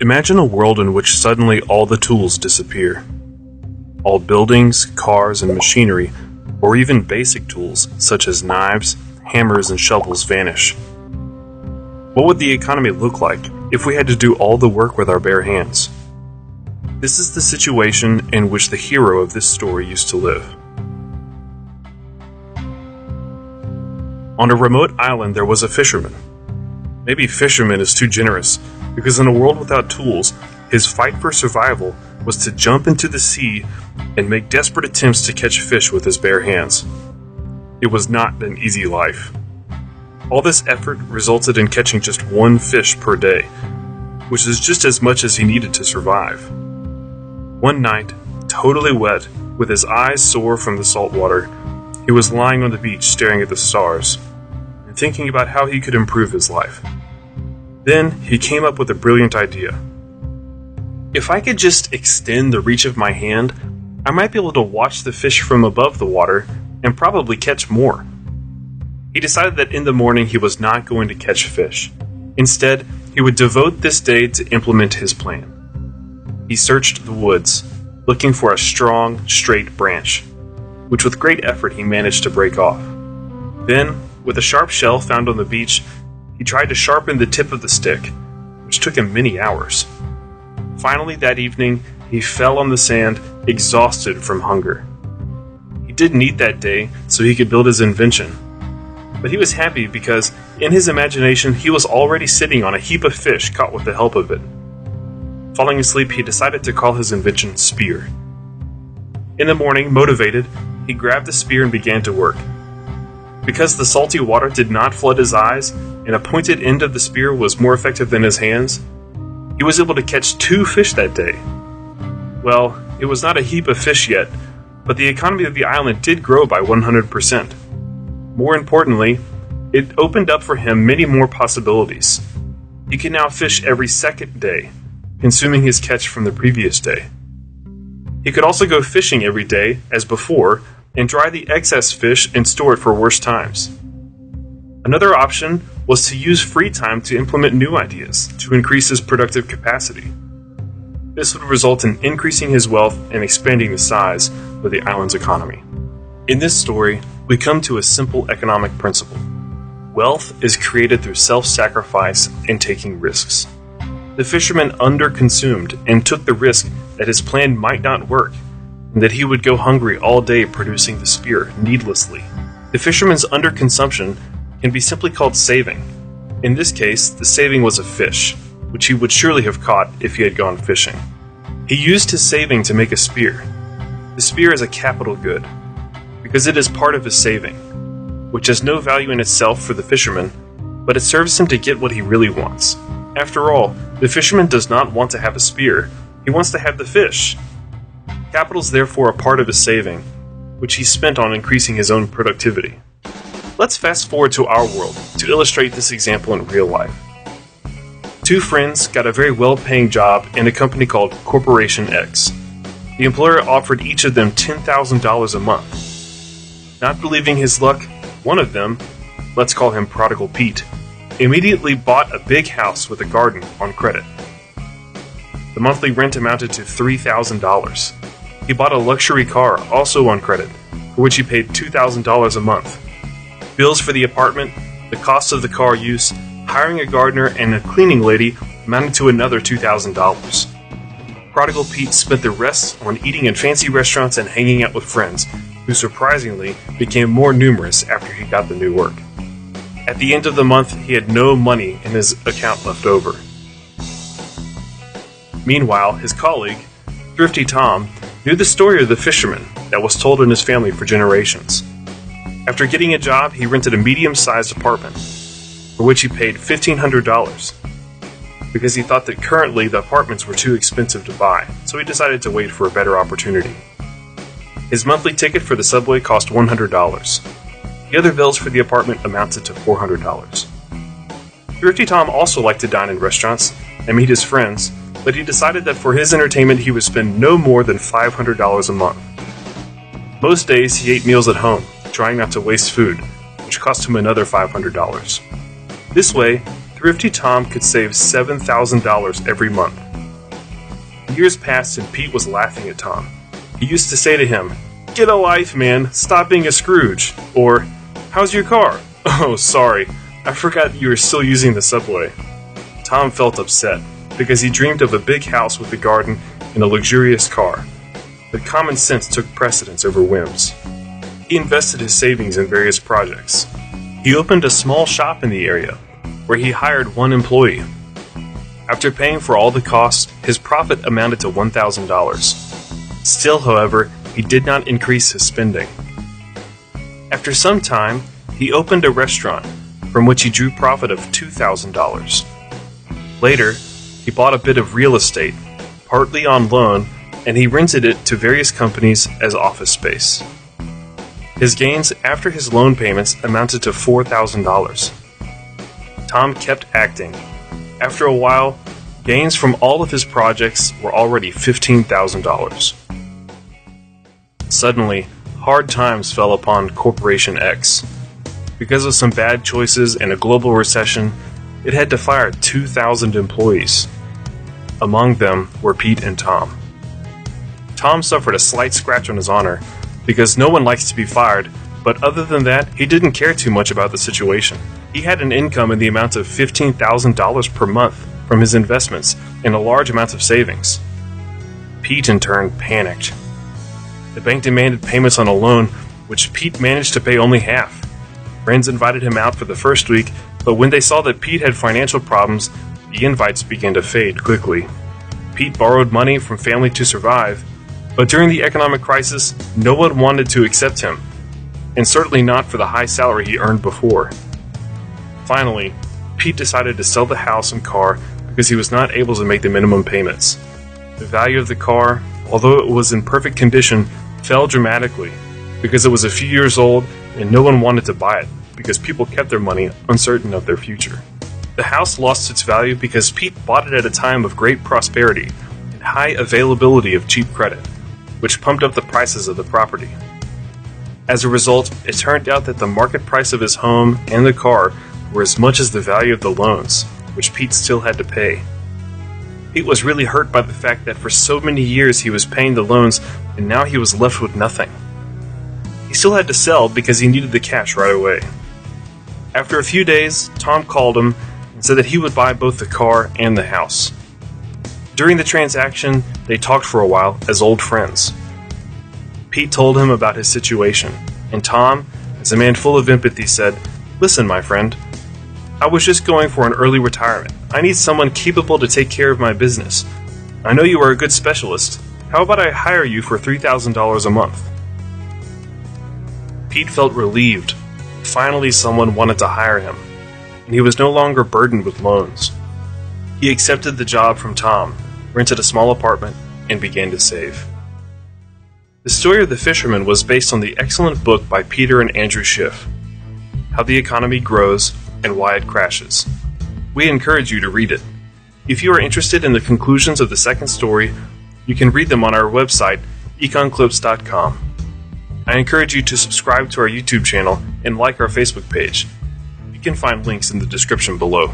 Imagine a world in which suddenly all the tools disappear. All buildings, cars, and machinery, or even basic tools such as knives, hammers, and shovels vanish. What would the economy look like if we had to do all the work with our bare hands? This is the situation in which the hero of this story used to live. On a remote island there was a fisherman. Maybe fisherman is too generous, because in a world without tools, his fight for survival was to jump into the sea and make desperate attempts to catch fish with his bare hands. It was not an easy life. All this effort resulted in catching just one fish per day, which is just as much as he needed to survive. One night, totally wet, with his eyes sore from the salt water, he was lying on the beach staring at the stars and thinking about how he could improve his life. Then he came up with a brilliant idea. If I could just extend the reach of my hand, I might be able to watch the fish from above the water and probably catch more. He decided that in the morning he was not going to catch fish. Instead, he would devote this day to implement his plan. He searched the woods, looking for a strong, straight branch, which with great effort he managed to break off. Then, with a sharp shell found on the beach, he tried to sharpen the tip of the stick, which took him many hours. Finally, that evening, he fell on the sand, exhausted from hunger. He didn't eat that day, so he could build his invention. But he was happy because, in his imagination, he was already sitting on a heap of fish caught with the help of it. Falling asleep, he decided to call his invention Spear. In the morning, motivated, he grabbed the spear and began to work. Because the salty water did not flood his eyes, and a pointed end of the spear was more effective than his hands, he was able to catch 2 fish that day. Well, it was not a heap of fish yet, but the economy of the island did grow by 100%. More importantly, it opened up for him many more possibilities. He could now fish every second day, consuming his catch from the previous day. He could also go fishing every day, as before, and dry the excess fish and store it for worse times. Another option was to use free time to implement new ideas to increase his productive capacity. This would result in increasing his wealth and expanding the size of the island's economy. In this story, we come to a simple economic principle. Wealth is created through self-sacrifice and taking risks. The fisherman underconsumed and took the risk that his plan might not work, and that he would go hungry all day producing the spear needlessly. The fisherman's underconsumption can be simply called saving. In this case, the saving was a fish, which he would surely have caught if he had gone fishing. He used his saving to make a spear. The spear is a capital good, because it is part of his saving, which has no value in itself for the fisherman, but it serves him to get what he really wants. After all, the fisherman does not want to have a spear, he wants to have the fish. Capital is therefore a part of his saving, which he spent on increasing his own productivity. Let's fast forward to our world to illustrate this example in real life. 2 friends got a very well-paying job in a company called Corporation X. The employer offered each of them $10,000 a month. Not believing his luck, one of them, let's call him Prodigal Pete, immediately bought a big house with a garden on credit. The monthly rent amounted to $3,000. He bought a luxury car, also on credit, for which he paid $2,000 a month. Bills for the apartment, the cost of the car use, hiring a gardener, and a cleaning lady amounted to another $2,000. Prodigal Pete spent the rest on eating in fancy restaurants and hanging out with friends, who surprisingly became more numerous after he got the new work. At the end of the month, he had no money in his account left over. Meanwhile, his colleague, Thrifty Tom, knew the story of the fisherman that was told in his family for generations. After getting a job, he rented a medium-sized apartment, for which he paid $1,500, because he thought that currently the apartments were too expensive to buy, so he decided to wait for a better opportunity. His monthly ticket for the subway cost $100. The other bills for the apartment amounted to $400. Thrifty Tom also liked to dine in restaurants and meet his friends, but he decided that for his entertainment he would spend no more than $500 a month. Most days he ate meals at home, trying not to waste food, which cost him another $500. This way, Thrifty Tom could save $7,000 every month, Years passed and Pete was laughing at Tom. He used to say to him, "Get a life, man. Stop being a Scrooge." Or, "How's your car?" "Oh, sorry. I forgot you were still using the subway." Tom felt upset because he dreamed of a big house with a garden and a luxurious car. But common sense took precedence over whims. He invested his savings in various projects. He opened a small shop in the area, where he hired one employee. After paying for all the costs, his profit amounted to $1,000. Still, however, he did not increase his spending. After some time, he opened a restaurant, from which he drew profit of $2,000. Later, he bought a bit of real estate, partly on loan, and he rented it to various companies as office space. His gains after his loan payments amounted to $4,000. Tom kept acting. After a while, gains from all of his projects were already $15,000. Suddenly, hard times fell upon Corporation X. Because of some bad choices and a global recession, it had to fire 2,000 employees. Among them were Pete and Tom. Tom suffered a slight scratch on his honor, because no one likes to be fired, but other than that, he didn't care too much about the situation. He had an income in the amount of $15,000 per month from his investments and a large amount of savings. Pete, in turn, panicked. The bank demanded payments on a loan, which Pete managed to pay only half. Friends invited him out for the first week, but when they saw that Pete had financial problems, the invites began to fade quickly. Pete borrowed money from family to survive, but during the economic crisis, no one wanted to accept him, and certainly not for the high salary he earned before. Finally, Pete decided to sell the house and car because he was not able to make the minimum payments. The value of the car, although it was in perfect condition, fell dramatically because it was a few years old and no one wanted to buy it because people kept their money uncertain of their future. The house lost its value because Pete bought it at a time of great prosperity and high availability of cheap credit, which pumped up the prices of the property. As a result, it turned out that the market price of his home and the car were as much as the value of the loans, which Pete still had to pay. Pete was really hurt by the fact that for so many years he was paying the loans and now he was left with nothing. He still had to sell because he needed the cash right away. After a few days, Tom called him and said that he would buy both the car and the house. During the transaction, they talked for a while as old friends. Pete told him about his situation, and Tom, as a man full of empathy, said, "Listen, my friend, I was just going for an early retirement. I need someone capable to take care of my business. I know you are a good specialist. How about I hire you for $3,000 a month?" Pete felt relieved. Finally, someone wanted to hire him, and he was no longer burdened with loans. He accepted the job from Tom, rented a small apartment, and began to save. The story of the fisherman was based on the excellent book by Peter and Andrew Schiff, How the Economy Grows and Why It Crashes. We encourage you to read it. If you are interested in the conclusions of the second story, you can read them on our website, econclips.com. I encourage you to subscribe to our YouTube channel and like our Facebook page. You can find links in the description below.